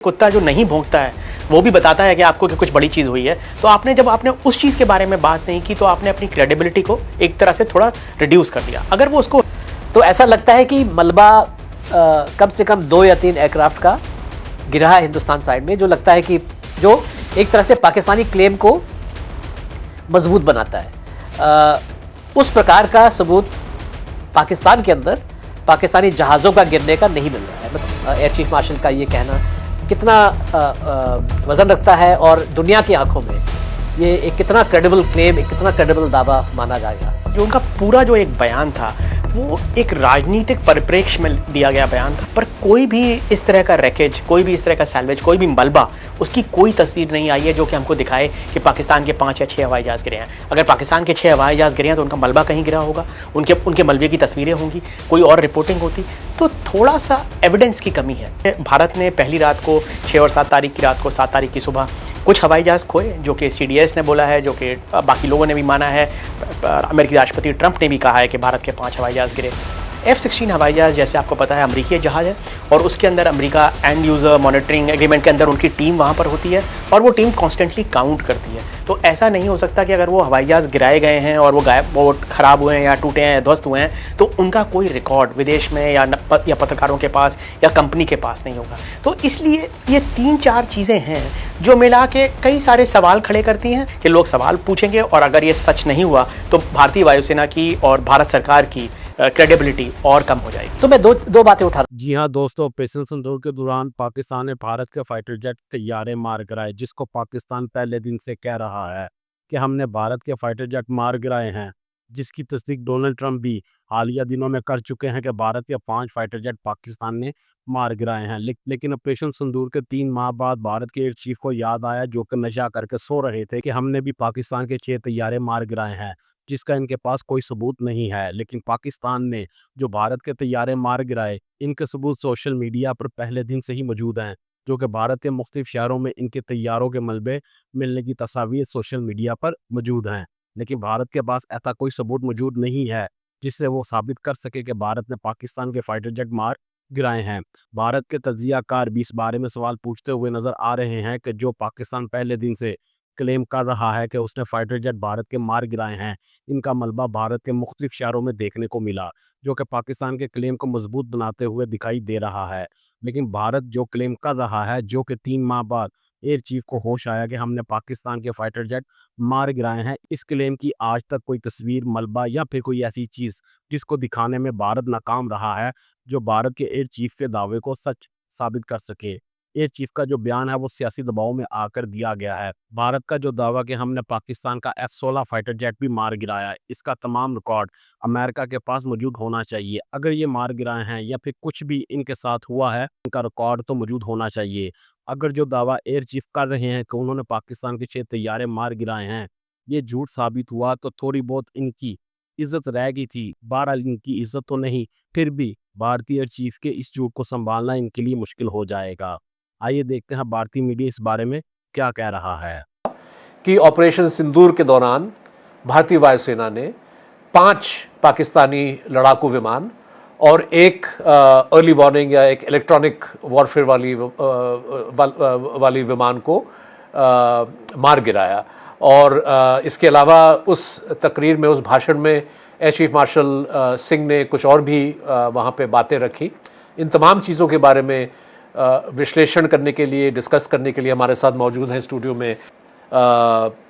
कुत्ता जो नहीं भौंकता है वो भी बताता है कि आपको कि कुछ बड़ी चीज़ हुई है। तो आपने जब आपने उस चीज़ के बारे में बात नहीं की तो आपने अपनी क्रेडिबिलिटी को एक तरह से थोड़ा रिड्यूस कर दिया। अगर वो उसको तो ऐसा लगता है कि मलबा कम से कम 2 या 3 एयरक्राफ्ट का गिरा है हिंदुस्तान साइड में, जो लगता है कि जो एक तरह से पाकिस्तानी क्लेम को मजबूत बनाता है। उस प्रकार का सबूत पाकिस्तान के अंदर पाकिस्तानी जहाज़ों का गिरने का नहीं मिल रहा है। मतलब एयर चीफ मार्शल का ये कहना कितना वजन रखता है और दुनिया की आंखों में ये एक कितना क्रेडिबल क्लेम, एक कितना क्रेडिबल दावा माना जाएगा। जो उनका पूरा जो एक बयान था वो एक राजनीतिक परिप्रेक्ष्य में दिया गया बयान था, पर कोई भी इस तरह का रैकेज, कोई भी इस तरह का सैल्वेज, कोई भी मलबा, उसकी कोई तस्वीर नहीं आई है जो कि हमको दिखाए कि पाकिस्तान के 5 या 6 हवाई जहाज़ गिरे हैं। अगर पाकिस्तान के 6 हवाई जहाज़ गिरे हैं तो उनका मलबा कहीं गिरा होगा, उनके मलबे की तस्वीरें होंगी, कोई और रिपोर्टिंग होती। तो थोड़ा सा एविडेंस की कमी है। भारत ने पहली रात को 6 और 7 तारीख की रात को 7 तारीख की सुबह कुछ हवाई जहाज़ खोए, जो कि CDS ने बोला है, जो कि बाकी लोगों ने भी माना है। अमेरिकी राष्ट्रपति ट्रंप ने भी कहा है कि भारत के 5 हवाई जहाज़ गिरे। F-16 हवाई जहाज़ जैसे आपको पता है अमेरिकी जहाज़ है और उसके अंदर America end user monitoring agreement के अंदर उनकी टीम वहाँ पर होती है और वो टीम कॉन्स्टेंटली काउंट करती है। तो ऐसा नहीं हो सकता कि अगर वो हवाई जहाज़ गिराए गए हैं और वो ख़राब हुए हैं या टूटे हैं या ध्वस्त हुए हैं तो उनका कोई रिकॉर्ड विदेश में या पत्रकारों के पास या कंपनी के पास नहीं होगा। तो इसलिए ये 3-4 चीज़ें हैं जो मिला के कई सारे सवाल खड़े करती हैं कि लोग सवाल पूछेंगे और अगर ये सच नहीं हुआ तो भारतीय वायुसेना की और भारत सरकार की क्रेडिबिलिटी और कम हो जाएगी। तो मैं दो बातें उठा। जी हाँ दोस्तों, ऑपरेशन सिंदूर के दौरान पाकिस्तान ने भारत के फाइटर जेट तैयारे मार गिराए, जिसको पाकिस्तान पहले दिन से कह रहा है कि हमने भारत के फाइटर जेट मार गिराए हैं, जिसकी तस्दीक डोनाल्ड ट्रंप भी हालिया दिनों में कर चुके हैं कि भारत के 5 फाइटर जेट पाकिस्तान ने मार गिराए हैं। लेकिन ऑपरेशन सिंदूर के 3 माह बाद भारत के एयर चीफ को याद आया, जो कि नशा करके सो रहे थे, कि हमने भी पाकिस्तान के 6 तैयारे मार गिराए हैं, जिसका इनके पास कोई सबूत नहीं है। लेकिन पाकिस्तान ने जो भारत के तैयारे मार गिराए, इनके सबूत सोशल मीडिया पर पहले दिन से ही मौजूद हैं, जो कि भारत के मुख्तलिफ शहरों में इनके तैयारों के मलबे मिलने की तस्वीर सोशल मीडिया पर मौजूद हैं। लेकिन भारत के पास ऐसा कोई सबूत मौजूद नहीं है जिससे वो साबित कर सके कि भारत ने पाकिस्तान के फाइटर जेट मार गिराए हैं। भारत के तज्जियाकार भी इस बारे में सवाल पूछते हुए नजर आ रहे हैं कि जो पाकिस्तान पहले दिन से क्लेम कर रहा है कि उसने फाइटर जेट भारत के मार गिराए हैं, इनका मलबा भारत के मुख्तलिफ शहरों में देखने को मिला, जो कि पाकिस्तान के क्लेम को मजबूत बनाते हुए दिखाई दे रहा है। लेकिन भारत जो क्लेम कर रहा है, जो कि 3 माह बाद एयर चीफ को होश आया कि हमने पाकिस्तान के फाइटर जेट मार गिराए हैं, इस क्लेम की आज तक कोई तस्वीर, मलबा या फिर कोई ऐसी चीज़ जिसको दिखाने में भारत नाकाम रहा है, जो भारत के एयर चीफ के दावे को सच साबित कर सके। एयर चीफ का जो बयान है वो सियासी दबाव में आकर दिया गया है। भारत का जो दावा कि हमने पाकिस्तान का F-16 फाइटर जेट भी मार गिराया, इसका तमाम रिकॉर्ड अमेरिका के पास मौजूद होना चाहिए। अगर ये मार गिराए हैं या फिर कुछ भी इनके साथ हुआ है, इनका रिकॉर्ड तो मौजूद होना चाहिए। अगर जो दावा एयर चीफ कर रहे हैं कि उन्होंने पाकिस्तान के 6 तैयारे मार गिराए हैं, ये झूठ साबित हुआ तो थोड़ी बहुत इनकी इज्जत रह गई थी। बहरहाल इनकी इज्जत तो नहीं, फिर भी भारतीय एयर चीफ के इस झूठ को संभालना इनके लिए मुश्किल हो जाएगा। आइए देखते हैं भारतीय मीडिया इस बारे में क्या कह रहा है। कि ऑपरेशन सिंदूर के दौरान भारतीय वायुसेना ने 5 पाकिस्तानी लड़ाकू विमान और एक अर्ली वार्निंग या एक इलेक्ट्रॉनिक वॉरफेयर वाली विमान को मार गिराया। और इसके अलावा उस तकरीर में, उस भाषण में एयर चीफ मार्शल सिंह ने कुछ और भी वहाँ पे बातें रखी। इन तमाम चीज़ों के बारे में विश्लेषण करने के लिए, डिस्कस करने के लिए हमारे साथ मौजूद हैं स्टूडियो में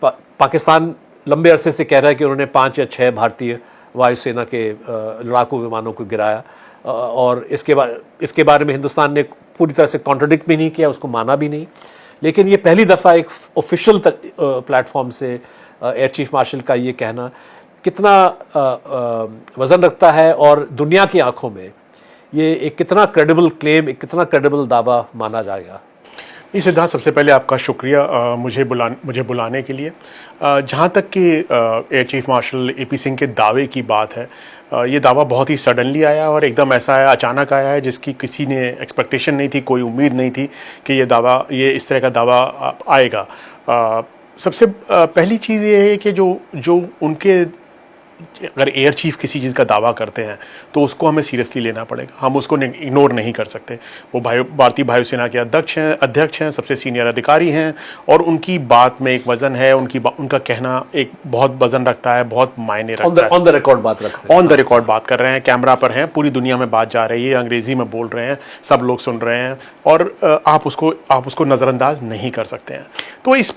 पाकिस्तान लंबे अरसे से कह रहा है कि उन्होंने 5 या 6 भारतीय वायुसेना के लड़ाकू विमानों को गिराया, और इसके बारे में हिंदुस्तान ने पूरी तरह से कॉन्ट्रडिक्ट भी नहीं किया, उसको माना भी नहीं। लेकिन ये पहली दफ़ा एक ऑफिशियल प्लेटफॉर्म से एयर चीफ मार्शल का ये कहना कितना वज़न रखता है और दुनिया की आंखों में ये एक कितना क्रेडिबल क्लेम, एक कितना क्रेडिबल दावा माना जाएगा। जी सिद्धार्थ, सबसे पहले आपका शुक्रिया मुझे बुलाने के लिए। जहाँ तक कि air chief marshal AP Singh के दावे की बात है, ये दावा बहुत ही सडनली आया और एकदम ऐसा आया, अचानक आया है, जिसकी किसी ने एक्सपेक्टेशन नहीं थी, कोई उम्मीद नहीं थी कि ये इस तरह का दावा आएगा। सबसे पहली चीज़ ये है कि जो उनके अगर एयर चीफ किसी चीज़ का दावा करते हैं तो उसको हमें सीरियसली लेना पड़ेगा, हम उसको इग्नोर नहीं कर सकते। वो भारतीय वायुसेना के अध्यक्ष हैं, सबसे सीनियर अधिकारी हैं और उनकी बात में एक वजन है, उनका कहना एक बहुत वजन रखता है, बहुत मायने रखता है। ऑन द रिकॉर्ड बात रख रहे हैं, ऑन द रिकॉर्ड बात कर रहे हैं, कैमरा पर हैं, पूरी दुनिया में बात जा रही है, अंग्रेजी में बोल रहे हैं, सब लोग सुन रहे हैं और आप उसको नज़रअंदाज नहीं कर सकते हैं। तो इस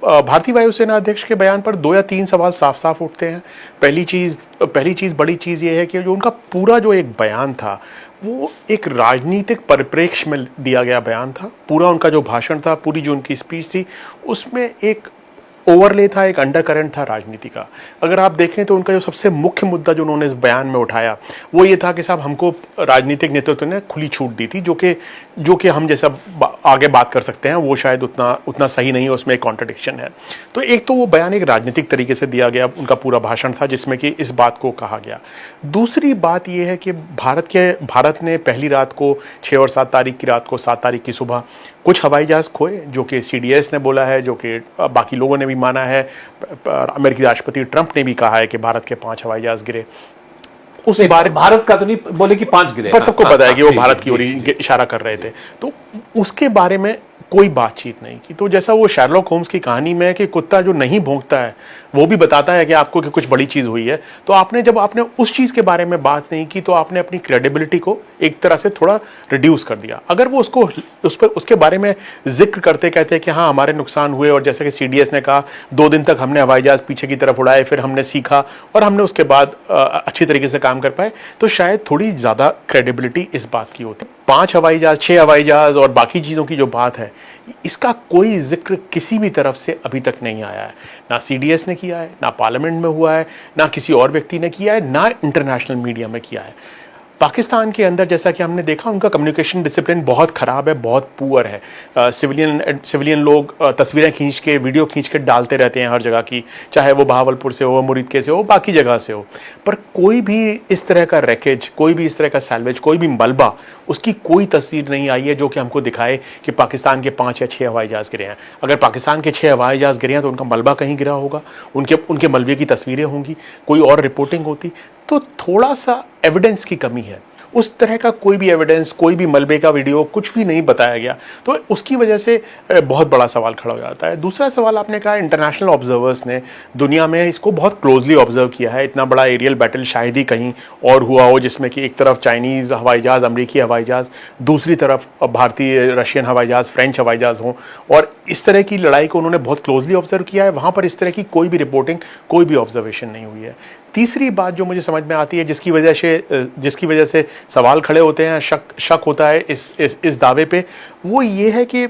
भारतीय वायुसेना अध्यक्ष के बयान पर 2 या 3 सवाल साफ साफ उठते हैं। पहली चीज़ बड़ी चीज़ ये है कि जो उनका पूरा जो एक बयान था वो एक राजनीतिक परिप्रेक्ष्य में दिया गया बयान था। पूरा उनका जो भाषण था, पूरी जो उनकी स्पीच थी, उसमें एक ओवरले था, एक अंडरकरेंट था राजनीति का। अगर आप देखें तो उनका जो सबसे मुख्य मुद्दा जो उन्होंने इस बयान में उठाया वो ये था कि साहब हमको राजनीतिक नेतृत्व ने खुली छूट दी थी, जो कि हम जैसा आगे बात कर सकते हैं वो शायद उतना सही नहीं है, उसमें एक कॉन्ट्रडिक्शन है। तो एक तो वो बयान एक राजनीतिक तरीके से दिया गया, उनका पूरा भाषण था जिसमें कि इस बात को कहा गया। दूसरी बात ये है कि भारत ने पहली रात को 6 और 7 तारीख की रात को 7 तारीख की सुबह कुछ हवाई जहाज खोए, जो कि CDS ने बोला है, जो कि बाकी लोगों ने भी माना है। अमेरिकी राष्ट्रपति ट्रंप ने भी कहा है कि भारत के 5 हवाई जहाज गिरे। उस बार भारत का तो नहीं बोले कि 5 गिरे, पर सबको पता है कि वो जी, भारत जी, की ओर जी, इशारा कर रहे थे। तो उसके बारे में कोई बातचीत नहीं की। तो जैसा वो शेरलॉक होम्स की कहानी में है कि कुत्ता जो नहीं भौंकता है वो भी बताता है कि आपको कि कुछ बड़ी चीज़ हुई है। तो आपने उस चीज़ के बारे में बात नहीं की तो आपने अपनी क्रेडिबिलिटी को एक तरह से थोड़ा रिड्यूस कर दिया। अगर वो उसके बारे में जिक्र करते कहते कि हाँ हमारे नुकसान हुए और जैसे कि CDS ने कहा 2 दिन तक हमने हवाई जहाज पीछे की तरफ उड़ाए, फिर हमने सीखा और हमने उसके बाद अच्छी तरीके से काम कर पाए, तो शायद थोड़ी ज़्यादा क्रेडिबिलिटी इस बात की होती। 5 हवाई जहाज, 6 हवाई जहाज और बाकी चीज़ों की जो बात है, इसका कोई जिक्र किसी भी तरफ से अभी तक नहीं आया है। ना CDS ने किया है, ना पार्लियामेंट में हुआ है, ना किसी और व्यक्ति ने किया है, ना इंटरनेशनल मीडिया में किया है। पाकिस्तान के अंदर जैसा कि हमने देखा उनका कम्युनिकेशन डिसिप्लिन बहुत ख़राब है, बहुत पुअर है। सिविलियन लोग तस्वीरें खींच के, वीडियो खींच के डालते रहते हैं हर जगह की, चाहे वो बहावलपुर से हो, मुरीदके से हो, बाकी जगह से हो। पर कोई भी इस तरह का रैकेज, कोई भी इस तरह का सैल्वेज, कोई भी मलबा, उसकी कोई तस्वीर नहीं आई है जो कि हमको दिखाए कि पाकिस्तान के 5 या 6 हवाई जहाज़ गिरे हैं। अगर पाकिस्तान के 6 हवाई जहाज़ गिरे हैं तो उनका मलबा कहीं गिरा होगा, उनके मलबे की तस्वीरें होंगी, कोई और रिपोर्टिंग होती। तो थोड़ा सा एविडेंस की कमी है। उस तरह का कोई भी एविडेंस, कोई भी मलबे का वीडियो, कुछ भी नहीं बताया गया, तो उसकी वजह से बहुत बड़ा सवाल खड़ा हो जाता है। दूसरा सवाल आपने कहा, इंटरनेशनल ऑब्जर्वर्स ने दुनिया में इसको बहुत क्लोजली ऑब्जर्व किया है। इतना बड़ा एरियल बैटल शायद ही कहीं और हुआ हो जिसमें कि एक तरफ चाइनीज़ हवाई जहाज़, अमरीकी हवाई जहाज़, दूसरी तरफ भारतीय, रशियन हवाई जहाज़, फ्रेंच हवाई जहाज़ हों, और इस तरह की लड़ाई को उन्होंने बहुत क्लोजली ऑब्जर्व किया है। वहाँ पर इस तरह की कोई भी रिपोर्टिंग, कोई भी ऑब्जर्वेशन नहीं हुई है। तीसरी बात जो मुझे समझ में आती है, जिसकी वजह से सवाल खड़े होते हैं, शक होता है इस दावे पे, वो ये है कि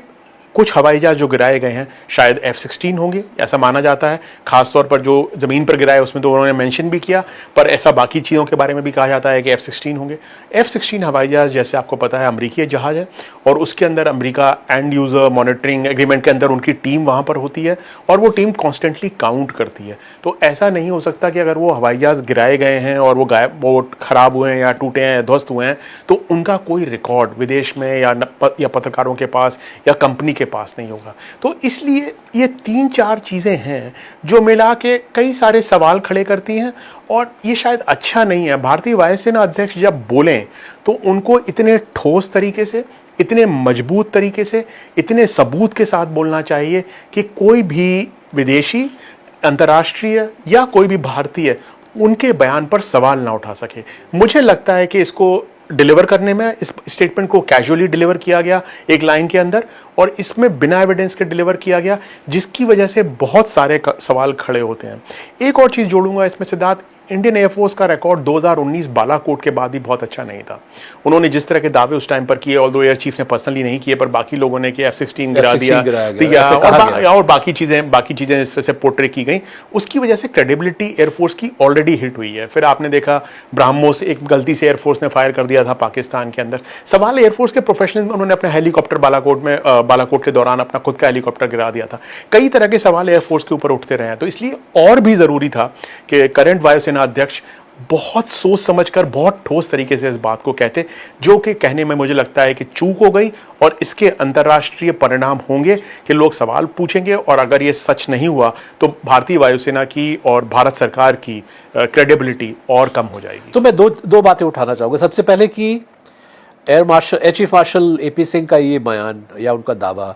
कुछ हवाई जहाज जो गिराए गए हैं शायद F-16 होंगे, ऐसा माना जाता है। खासतौर पर जो ज़मीन पर गिराए उसमें तो उन्होंने मेंशन भी किया, पर ऐसा बाकी चीज़ों के बारे में भी कहा जाता है कि F-16 होंगे। F-16 हवाई जहाज जैसे आपको पता है अमरीकी जहाज़ है और उसके अंदर America end user monitoring agreement के अंदर उनकी टीम वहाँ पर होती है और वो टीम कॉन्स्टेंटली काउंट करती है। तो ऐसा नहीं हो सकता कि अगर वो हवाई जहाज गिराए गए हैं और वो ख़राब हुए हैं या टूटे हैं, ध्वस्त हुए हैं, तो उनका कोई रिकॉर्ड विदेश में या पत्रकारों के पास या कंपनी के पास नहीं होगा। तो इसलिए ये 3-4 चीज़ें हैं जो मिला के कई सारे सवाल खड़े करती हैं और ये शायद अच्छा नहीं है। भारतीय वायुसेना अध्यक्ष जब बोलें तो उनको इतने ठोस तरीके से, इतने मजबूत तरीके से, इतने सबूत के साथ बोलना चाहिए कि कोई भी विदेशी, अंतर्राष्ट्रीय या कोई भी भारतीय उनके बयान पर सवाल ना उठा सके। मुझे लगता है कि इसको डिलीवर करने में, इस स्टेटमेंट को कैजुअली डिलीवर किया गया एक लाइन के अंदर और इसमें बिना एविडेंस के डिलीवर किया गया, जिसकी वजह से बहुत सारे सवाल खड़े होते हैं। एक और चीज़ जोड़ूंगा इसमें सिद्धार्थ, इंडियन एयरफोर्स का रिकॉर्ड 2019 बालाकोट के बाद भी बहुत अच्छा नहीं था। उन्होंने जिस तरह के दावे उस टाइम पर किए, ऑल्दो एयर चीफ ने पर्सनली नहीं किए, पर बाकी लोगों ने कि F-16 गिरा दिया और बाकी चीज़ें इस तरह से पोर्ट्रे की गई, उसकी वजह से क्रेडिबिलिटी एयरफोर्स की ऑलरेडी हिट हुई है। फिर आपने देखा ब्रह्मोस एक गलती से एयरफोर्स ने फायर कर दिया था पाकिस्तान के अंदर। सवाल एयरफोर्स के प्रोफेशनल, उन्होंने अपने हेलीकॉप्टर बालाकोट के दौरान अपना खुद का हेलीकॉप्टर गिरा दिया था। कई तरह के सवाल एयरफोर्स के ऊपर उठते रहे हैं। तो इसलिए और भी ज़रूरी था कि करंट वायुसेना अध्यक्ष बहुत सोच समझकर बहुत ठोस तरीके से इस बात को कहते, जो कि कहने में मुझे लगता है कि चूक हो गई और इसके अंतर्राष्ट्रीय परिणाम होंगे कि लोग सवाल पूछेंगे और अगर ये सच नहीं हुआ तो भारतीय वायुसेना की और भारत सरकार की क्रेडिबिलिटी और कम हो जाएगी। तो मैं दो बातें उठाना चाहूँगा। सबसे पहले कि air chief marshal AP Singh का ये बयान या उनका दावा,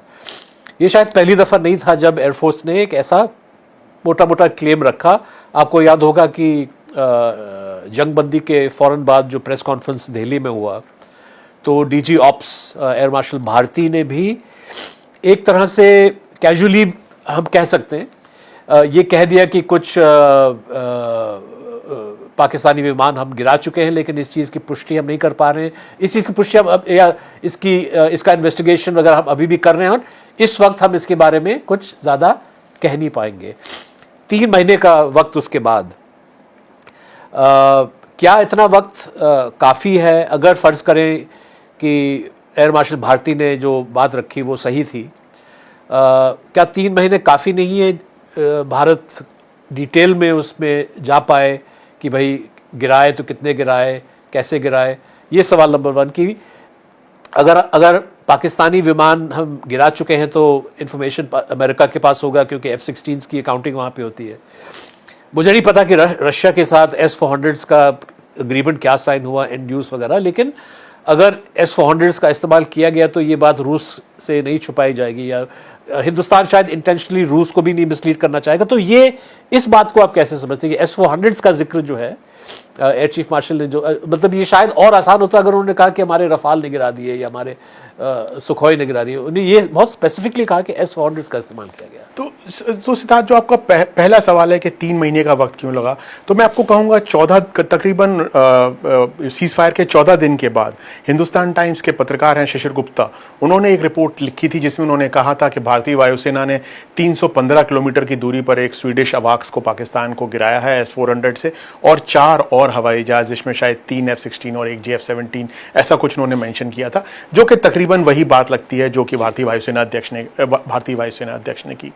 ये शायद पहली दफ़ा नहीं था जब एयरफोर्स ने एक ऐसा मोटा मोटा क्लेम रखा। आपको याद होगा कि जंगबंदी के फ़ौरन बाद जो प्रेस कॉन्फ्रेंस दिल्ली में हुआ तो DG ops air marshal Bharti ने भी एक तरह से कैजुअली हम कह सकते हैं ये कह दिया कि कुछ पाकिस्तानी विमान हम गिरा चुके हैं, लेकिन इस चीज़ की पुष्टि हम नहीं कर पा रहे हैं। इस चीज़ की पुष्टि हम अब या इसका इन्वेस्टिगेशन वगैरह हम अभी भी कर रहे हैं और इस वक्त हम इसके बारे में कुछ ज़्यादा कह नहीं पाएंगे। 3 महीने का वक्त उसके बाद क्या इतना वक्त काफ़ी है? अगर फ़र्ज़ करें कि एयर मार्शल भारती ने जो बात रखी वो सही थी, क्या 3 महीने काफ़ी नहीं है? भारत डिटेल में उसमें जा पाए कि भाई गिराए तो कितने गिराए, कैसे गिराए? ये सवाल नंबर 1 की अगर पाकिस्तानी विमान हम गिरा चुके हैं तो इन्फॉर्मेशन अमेरिका के पास होगा, क्योंकि F-16s की अकाउंटिंग वहाँ पे होती है। मुझे नहीं पता कि रशिया के साथ S-400s का एग्रीमेंट क्या साइन हुआ, एंड यूज़ वगैरह, लेकिन अगर S-400s का इस्तेमाल किया गया तो ये बात रूस से नहीं छुपाई जाएगी, या हिंदुस्तान शायद इंटेंशनली रूस को भी नहीं मिसलीड करना चाहेगा। तो ये इस बात को आप कैसे समझते हैं कि S-400s का जिक्र जो है एयर चीफ मार्शल ने जो मतलब ये शायद और आसान होता अगर उन्होंने कहा कि हमारे रफाल ने गिरा दिए या हमारे सुखोई ने गिरा दिए। उन्हें ये बहुत स्पेसिफिकली कहा कि S-400s का इस्तेमाल किया गया। तो सिद्धार्थ, जो आपका पहला सवाल है कि 3 महीने का वक्त क्यों लगा, तो मैं आपको कहूँगा तकरीबन सीज फायर के 14 दिन के बाद हिंदुस्तान टाइम्स के पत्रकार हैं शिशिर गुप्ता, उन्होंने एक रिपोर्ट लिखी थी जिसमें उन्होंने कहा था कि भारतीय वायुसेना ने 315 किलोमीटर की दूरी पर एक स्वीडिश अवाक्स को पाकिस्तान को गिराया है S-400 से, और 4 और हवाई जहाज जिसमें शायद 3 F-16 और 1 JF-17 ऐसा कुछ उन्होंने मेंशन किया था, जो कि तकरीबन वही बात लगती है जो कि भारतीय वायुसेना अध्यक्ष ने की।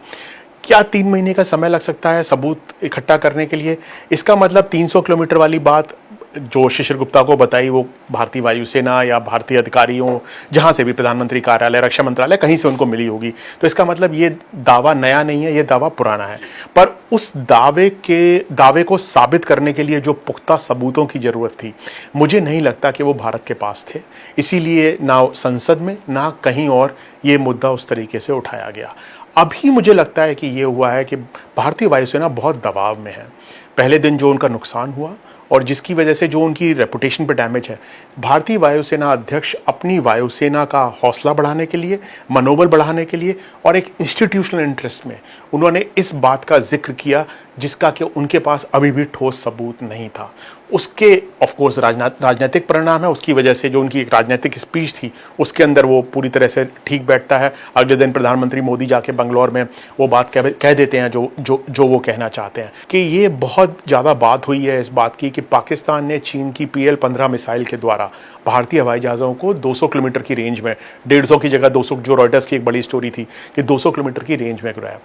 क्या 3 महीने का समय लग सकता है सबूत इकट्ठा करने के लिए? इसका मतलब 300 किलोमीटर वाली बात जो शिशिर गुप्ता को बताई वो भारतीय वायुसेना या भारतीय अधिकारियों, जहां से भी प्रधानमंत्री कार्यालय, रक्षा मंत्रालय, कहीं से उनको मिली होगी। तो इसका मतलब ये दावा नया नहीं है, ये दावा पुराना है। पर उस दावे को साबित करने के लिए जो पुख्ता सबूतों की जरूरत थी, मुझे नहीं लगता कि वो भारत के पास थे। इसीलिए ना संसद में ना कहीं और ये मुद्दा उस तरीके से उठाया गया। अभी मुझे लगता है कि ये हुआ है कि भारतीय वायुसेना बहुत दबाव में है। पहले दिन जो उनका नुकसान हुआ और जिसकी वजह से जो उनकी रेपुटेशन पे डैमेज है, भारतीय वायुसेना अध्यक्ष अपनी वायुसेना का हौसला बढ़ाने के लिए, मनोबल बढ़ाने के लिए और एक इंस्टीट्यूशनल इंटरेस्ट में उन्होंने इस बात का जिक्र किया जिसका कि उनके पास अभी भी ठोस सबूत नहीं था। उसके ऑफ कोर्स राजनीतिक परिणाम है, उसकी वजह से जो उनकी एक राजनीतिक स्पीच थी उसके अंदर वो पूरी तरह से ठीक बैठता है। अगले दिन प्रधानमंत्री मोदी जाके बंगलौर में वो बात कह देते हैं जो वो कहना चाहते हैं कि ये बहुत ज़्यादा बात हुई है इस बात की कि पाकिस्तान ने चीन की PL-15 मिसाइल के द्वारा भारतीय हवाई जहाज़ों को 200 किलोमीटर की रेंज में, 150 की जगह 200, जो रॉयटर्स की एक बड़ी स्टोरी थी कि 200 किलोमीटर की रेंज में गिराया।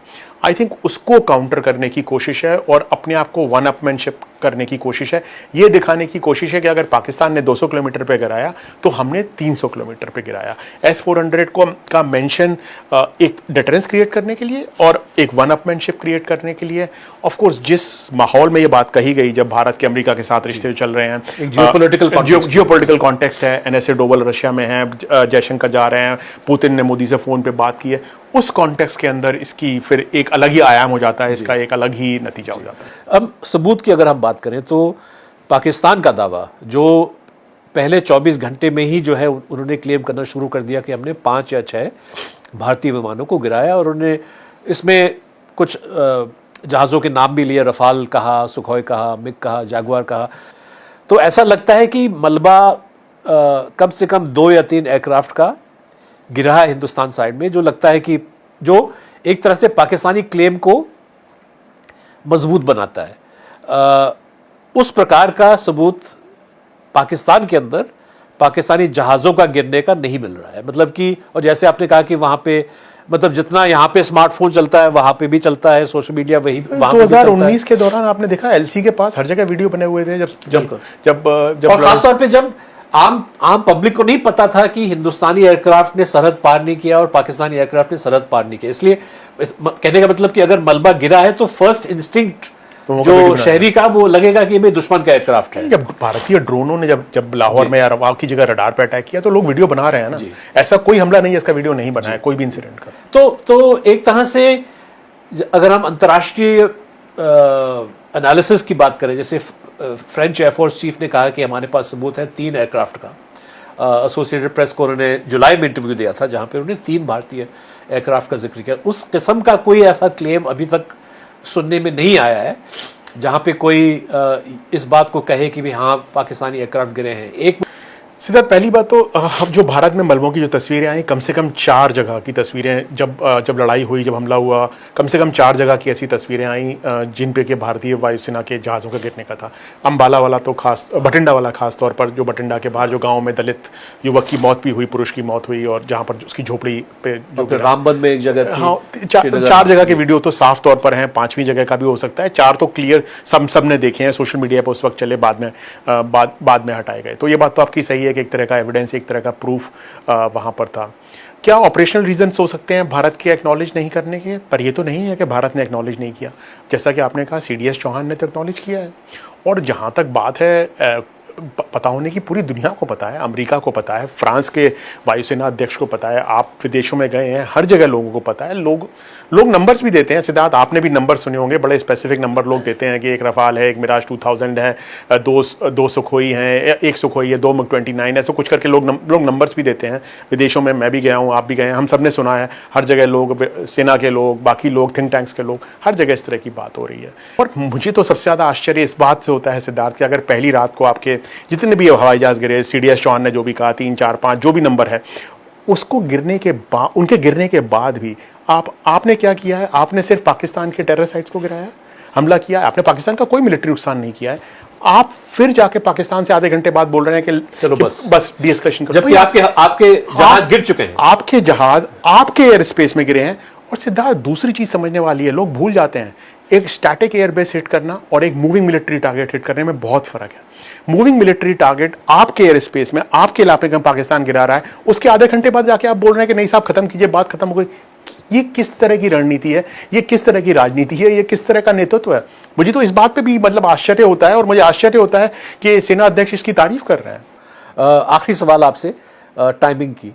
आई थिंक उसको काउंटर करने की कोशिश है और अपने आप को वन अपमैनशिप करने की कोशिश है। ये दिखाने की कोशिश है कि अगर पाकिस्तान ने 200 किलोमीटर पे गिराया तो हमने 300 किलोमीटर पे गिराया। S-400 का मेंशन एक डिटरेंस क्रिएट करने के लिए और एक वन अपमैनशिप क्रिएट करने के लिए। ऑफ कोर्स जिस माहौल में ये बात कही गई, जब भारत के अमेरिका के साथ रिश्ते चल रहे हैं, जियोपॉलिटिकल कॉन्टेक्स्ट है, NSA डोवल रशिया में है, जयशंकर जा रहे हैं, पुतिन ने मोदी से फ़ोन पे बात की है, उस कॉन्टेक्स्ट के अंदर इसकी फिर एक अलग ही आयाम हो जाता है, इसका एक अलग ही नतीजा हो जाता है। अब सबूत की अगर हम बात करें तो पाकिस्तान का दावा जो पहले 24 घंटे में ही जो है उन्होंने क्लेम करना शुरू कर दिया कि हमने 5 या 6 भारतीय विमानों को गिराया, और उन्होंने इसमें कुछ जहाज़ों के नाम भी लिए, रफाल कहा, सुखोई कहा, मिग कहा, जैगुआर कहा। तो ऐसा लगता है कि मलबा कम से कम 2 या 3 एयरक्राफ्ट का गिरा है हिंदुस्तान साइड में, जो लगता है कि जो एक तरह से पाकिस्तानी क्लेम को मजबूत बनाता है। उस प्रकार का सबूत पाकिस्तान के अंदर पाकिस्तानी जहाज़ों का गिरने का नहीं मिल रहा है। मतलब कि, और जैसे आपने कहा कि वहाँ पे मतलब जितना यहाँ पे स्मार्टफोन चलता है वहां पे भी चलता है, सोशल मीडिया वही वहां पे भी चलता है। 2019 के दौरान आपने देखा एलसी के पास हर जगह वीडियो बने हुए थे जब और खासतौर पे जब आम पब्लिक को नहीं पता था कि हिंदुस्तानी एयरक्राफ्ट ने सरहद पार नहीं किया और पाकिस्तानी एयरक्राफ्ट ने सरहद पार नहीं किया। इसलिए कहने का मतलब कि अगर मलबा गिरा है तो फर्स्ट इंस्टिंक्ट जो शहरी का वो लगेगा कि ये दुश्मन का एयरक्राफ्ट है। जब भारतीय ड्रोनों ने जब लाहौर में या रवाल की जगह रडार पे अटैक किया तो लोग वीडियो बना रहे हैं ना, ऐसा कोई हमला नहीं है इसका वीडियो नहीं बनाया कोई भी इंसिडेंट का। तो एक तरह से अगर हम अंतर्राष्ट्रीय एनालिसिस की बात करें, जैसे फ्रेंच एयरफोर्स चीफ ने कहा कि हमारे पास सबूत है 3 एयरक्राफ्ट का। एसोसिएटेड प्रेस को उन्होंने जुलाई में इंटरव्यू दिया था जहां पे उन्होंने 3 भारतीय एयरक्राफ्ट का जिक्र किया। उस किस्म का कोई ऐसा क्लेम अभी तक सुनने में नहीं आया है जहां पे कोई इस बात को कहे कि भी हाँ पाकिस्तानी एयरक्राफ्ट गिरे हैं। एक सिद्धार्थ, पहली बात तो अब जो भारत में मलबों की जो तस्वीरें आई, कम से कम 4 जगह की तस्वीरें, जब लड़ाई हुई, जब हमला हुआ, कम से कम 4 जगह की ऐसी तस्वीरें आई जिन पे कि भारतीय वायुसेना के जहाज़ों का गिरने का था। अम्बाला वाला तो खास, बठिंडा वाला खास तौर पर, जो बठिंडा के बाहर जो गाँव में दलित युवक की मौत भी हुई, पुरुष की मौत हुई, और जहाँ पर उसकी झोपड़ी पे रामबन में एक जगह थी। हाँ, 4 जगह के वीडियो तो साफ तौर पर हैं, 5वीं जगह का भी हो सकता है। 4 तो क्लियर सब ने देखे हैं, सोशल मीडिया पर उस वक्त चले, बाद में हटाए गए। तो ये बात तो आपकी सही है कि एक तरह का एविडेंस, एक तरह का प्रूफ वहां पर था। क्या ऑपरेशनल रीजंस हो सकते हैं भारत के एक्नॉलेज नहीं करने के? पर ये तो नहीं है कि भारत ने एक्नॉलेज नहीं किया। जैसा कि आपने कहा, सीडीएस चौहान ने तो एक्नॉलेज किया है। और जहां तक बात है पता होने की, पूरी दुनिया को पता है, अमेरिका को पता है, फ्रांस के वायुसेना अध्यक्ष को पता है, आप विदेशों में गए हैं, हर जगह लोगों को पता है। लोग नंबर्स भी देते हैं। सिद्धार्थ, आपने भी नंबर सुने होंगे, बड़े स्पेसिफिक नंबर लोग देते हैं कि एक रफाल है, एक मिराज 2000 है, 2 सुखोई हैं, 1 सुखोई है, 2 MiG-29, ऐसा कुछ करके लोग नंबर्स भी देते हैं। विदेशों में मैं भी गया हूँ, आप भी गए हैं, हम सब ने सुना है। हर जगह लोग, सेना के लोग, बाकी लोग, थिंक टैंक्स के लोग, हर जगह इस तरह की बात हो रही है। और मुझे तो सबसे ज़्यादा आश्चर्य इस बात से होता है सिद्धार्थ कि अगर पहली रात को आपके जितने भी हवाई जहाज गिरे, सीडीएस चौहान ने जो भी कहा, 3, 4, 5 जो भी नंबर है, उसको गिरने के बाद, उनके गिरने के बाद भी आपने क्या किया है? आपने सिर्फ पाकिस्तान के टेरर साइट्स को गिराया, हमला किया। आपने पाकिस्तान का कोई मिलिट्री नुकसान नहीं किया है। आप फिर जाके पाकिस्तान से आधे घंटे बाद बोल रहे हैं कि चलो बस डी-एस्केलेशन करो। जबकि आपके जहाज गिर चुके हैं, आपके जहाज आपके एयर स्पेस में गिरे हैं। और सिद्धार्थ, दूसरी चीज समझने वाली है, लोग भूल जाते हैं, एक स्टैटिक एयरबेस हिट करना और एक मूविंग मिलिट्री टारगेट हिट करने में बहुत फर्क है। मूविंग मिलिट्री टारगेट आपके एयर स्पेस में, आपके इलाके में पाकिस्तान गिरा रहा है, उसके आधे घंटे बाद जाके आप बोल रहे हैं कि नहीं साहब खत्म कीजिए, बात खत्म हो गई। ये किस तरह की रणनीति है? ये किस तरह की राजनीति है? ये किस तरह का नेतृत्व है? मुझे तो इस बात पे भी मतलब आश्चर्य होता है, और मुझे आश्चर्य होता है कि सेना अध्यक्ष इसकी तारीफ कर रहे हैं। आखिरी सवाल आपसे टाइमिंग की।